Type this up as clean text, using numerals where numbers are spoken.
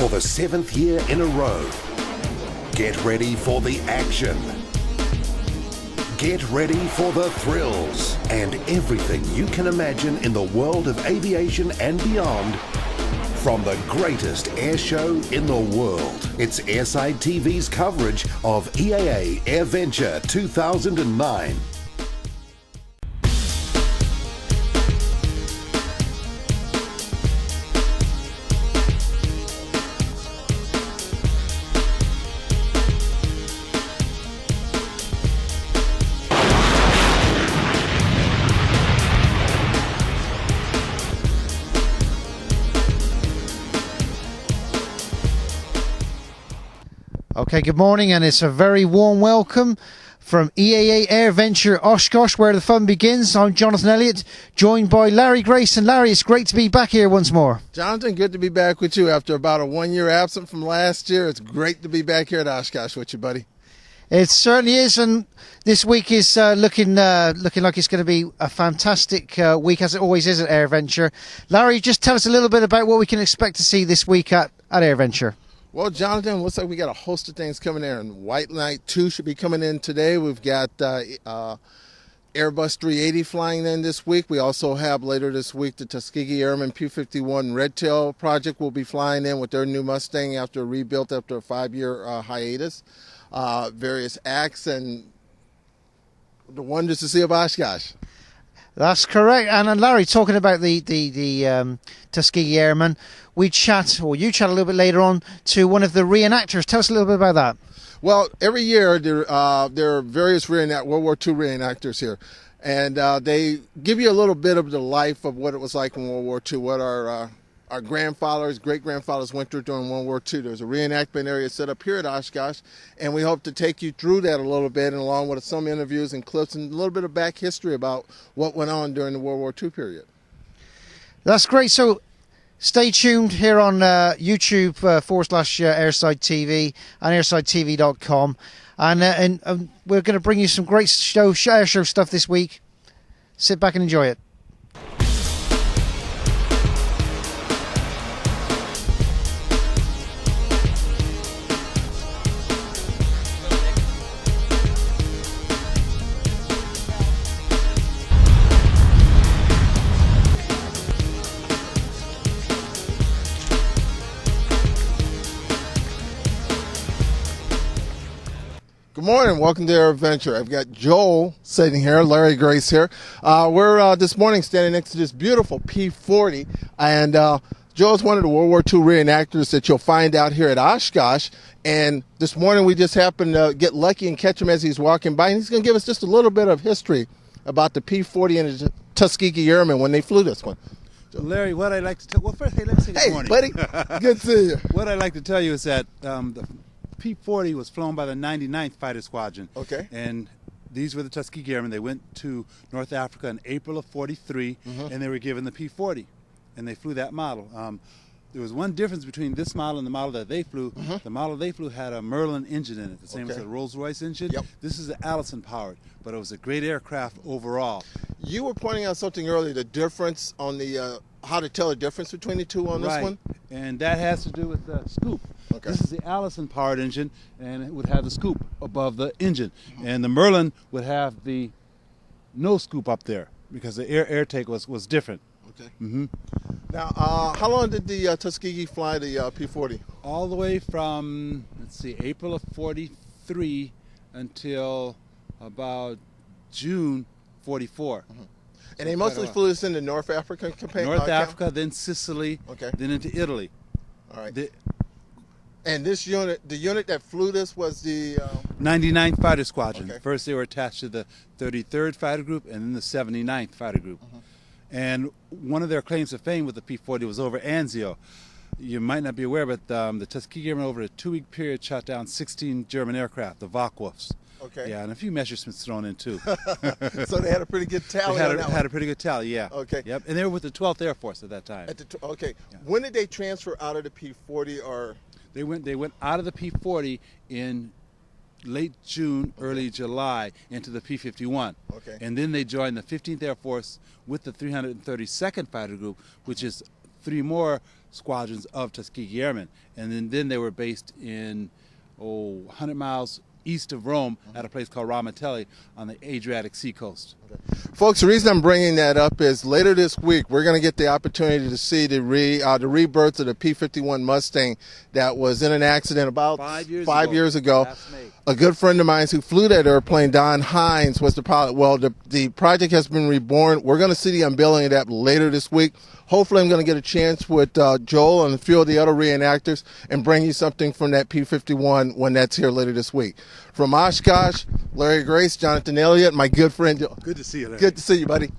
for the 7th year in a row. Get ready for the action. Get ready for the thrills and everything you can imagine in the world of aviation and beyond from the greatest air show in the world. It's Airside TV's coverage of EAA Airventure 2009. Okay, good morning, and it's a very warm welcome from EAA Airventure Oshkosh, where the fun begins. I'm Jonathan Elliott, joined by Larry Grace. And Larry, it's great to be back here once more. Jonathan, good to be back with you after about a 1 year absent from last year. It's great to be back here at Oshkosh with you, buddy. It certainly is, and this week is looking like it's going to be a fantastic week, as it always is at Airventure. Larry, just tell us a little bit about what we can expect to see this week at Airventure. Well, Jonathan, looks like we got a host of things coming in. White Knight 2 should be coming in today. We've got Airbus 380 flying in this week. We also have later this week the Tuskegee Airmen P51 Red Tail project will be flying in with their new Mustang after rebuilt after a 5-year hiatus. Various acts and the wonders to see of Oshkosh. That's correct. And Larry, talking about the Tuskegee Airmen, you chat a little bit later on to one of the reenactors. Tell us a little bit about that. Well, every year there are various World War II reenactors here, and they give you a little bit of the life of what it was like in World War II, what our grandfathers, great-grandfathers went through during World War II. There's a reenactment area set up here at Oshkosh, and we hope to take you through that a little bit, and along with some interviews and clips and a little bit of back history about what went on during the World War II period. That's great. So stay tuned here on YouTube /Airside TV and airsidetv.com, and we're going to bring you some great show stuff this week. Sit back and enjoy it. Good morning. Welcome to Airventure. I've got Joel sitting here, Larry Grace here. We're this morning standing next to this beautiful P40, and Joel's one of the World War II reenactors that you'll find out here at Oshkosh. And this morning we just happened to get lucky and catch him as he's walking by, and he's going to give us just a little bit of history about the P40 and the Tuskegee Airmen when they flew this one. Larry, what I'd like to tell, well, first, let's say good morning. Buddy, good to see you. What I'd like to tell you is that the P40 was flown by the 99th Fighter Squadron. Okay. And these were the Tuskegee Airmen. They went to North Africa in April of '43, and they were given the P40, and they flew that model. There was one difference between this model and the model that they flew. The model they flew had a Merlin engine in it, the same as the Rolls-Royce engine. Yep. This is the Allison-powered, but it was a great aircraft overall. You were pointing out something earlier, the difference on the, how to tell the difference between the two on this one? And that has to do with the scoop. Okay. This is the Allison-powered engine, and it would have the scoop above the engine. And the Merlin would have the no scoop up there because the air take was different. Okay. Now, how long did the Tuskegee fly the P40? All the way from, let's see, April of '43 until about June '44. And they mostly flew this in the North African campaign? North Africa, then Sicily, then into Italy. All right. And this unit, the unit that flew this was the 99th Fighter Squadron. Okay. First they were attached to the 33rd Fighter Group and then the 79th Fighter Group. And one of their claims to fame with the P40 was over Anzio. You might not be aware, but the Tuskegee Airmen over a 2-week period shot down 16 German aircraft, the Focke-Wulfs. Okay. Yeah, and a few Messerschmitts thrown in too. So they had a pretty good tally on that one. Had a pretty good tally, yeah. Okay. Yep, and they were with the 12th Air Force at that time. Okay. Yeah. When did they transfer out of the P40 or? They went out of the P40 in late June, early July into the P51. Okay. And then they joined the 15th Air Force with the 332nd Fighter Group, which is 3 more squadrons of Tuskegee Airmen. And then they were based in 100 miles east of Rome at a place called Ramatelli on the Adriatic Sea coast. Folks, the reason I'm bringing that up is later this week we're going to get the opportunity to see the rebirth of the P51 Mustang that was in an accident about 5 years ago. A good friend of mine who flew that airplane, Don Hines, was the pilot. Well, the project has been reborn. We're going to see the unveiling of that later this week. Hopefully I'm going to get a chance with Joel and a few of the other reenactors and bring you something from that P51 when that's here later this week. From Oshkosh, Larry Grace, Jonathan Elliott, my good friend. Good to see you, Larry. Good to see you, buddy.